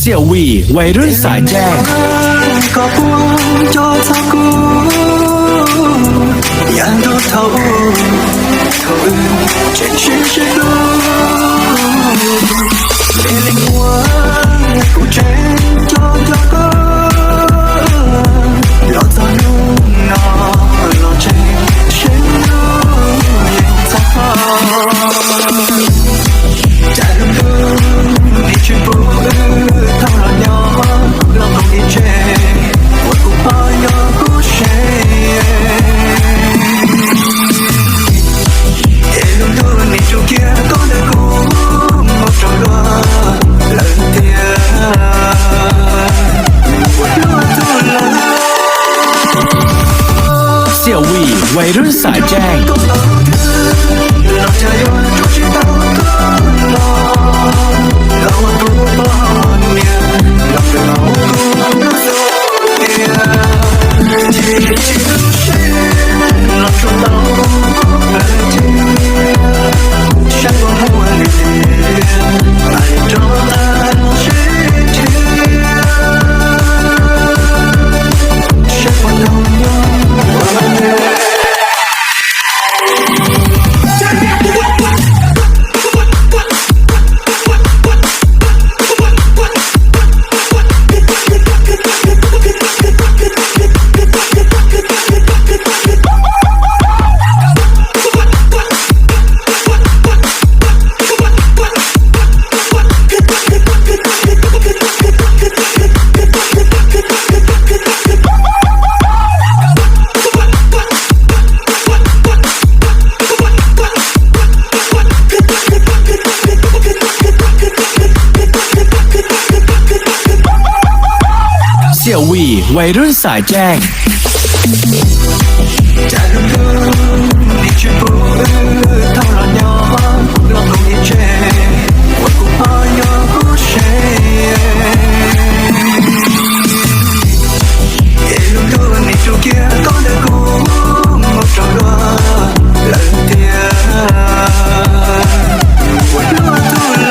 สี่ยวหวี่วัยรุ่นสายแจ้งก็พวงโจทย์กูยังดูเท่าอื่นเจ็บชื่อชื่อดูเปลี่ยนหัวกูเจ็บโจทย์กูเราจะรู้นอเราเจ็บฉันรู้ยังจะพอจะรู้นี่ชื่อบูเท่าไรย้อนเราต้องดีเจว่ากูพอย้อนกูเช่你就别搞得苦，我找乱了点，我乱多了。เสี่ยวหวี่วัยรุ่นสายแจ้ง老家有人出去打工了，让我不抱怨，让着老公的作业，天气都是让出老公的天。闪光红绿灯，爱着的是天，闪光红红绿。เสี่ยวหวี่วัยรุ่นสายแจ้ง假如你却不讨论要让动一切，我不怕有不谁。一路路你就别搞得苦，我找乱了点，我乱多了。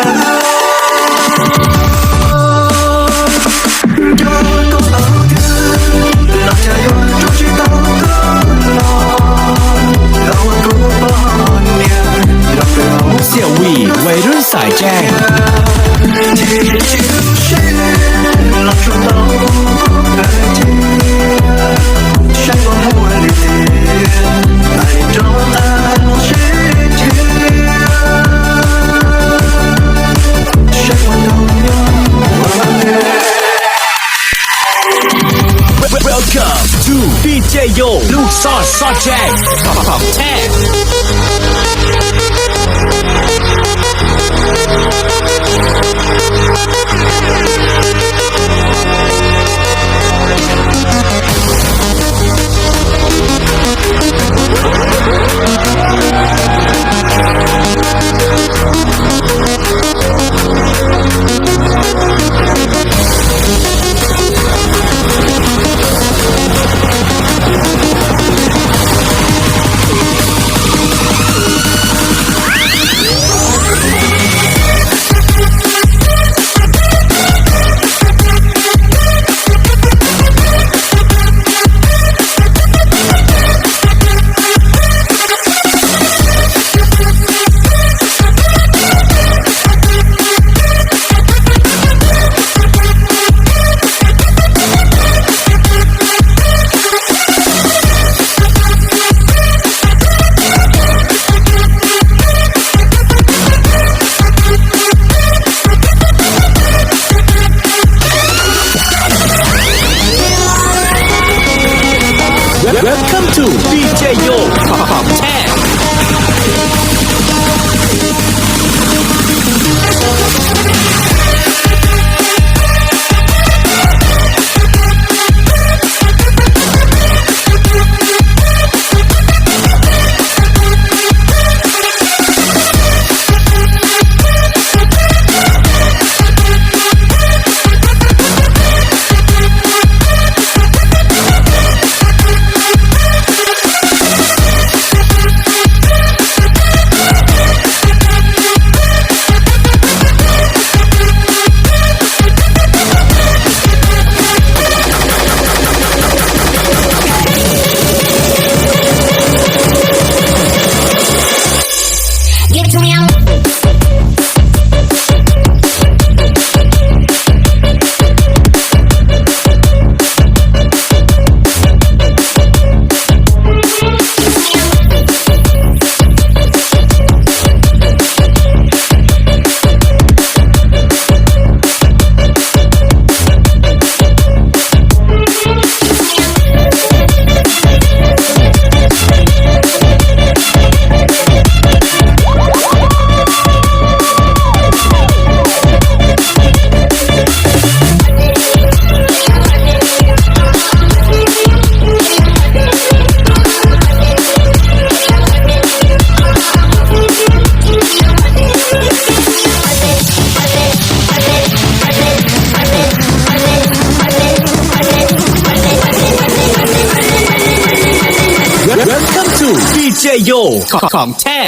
老家有人出去打工了，让我不抱怨，让不了เสี่ยวหวี่วัยรุ่นสายแจ้ง天气都是让出老的天，闪光红绿灯，爱着的是天，闪光红红绿。Welcome to DJ Yo ลูกซอดซอดแจ้งของแท้ โยของแท้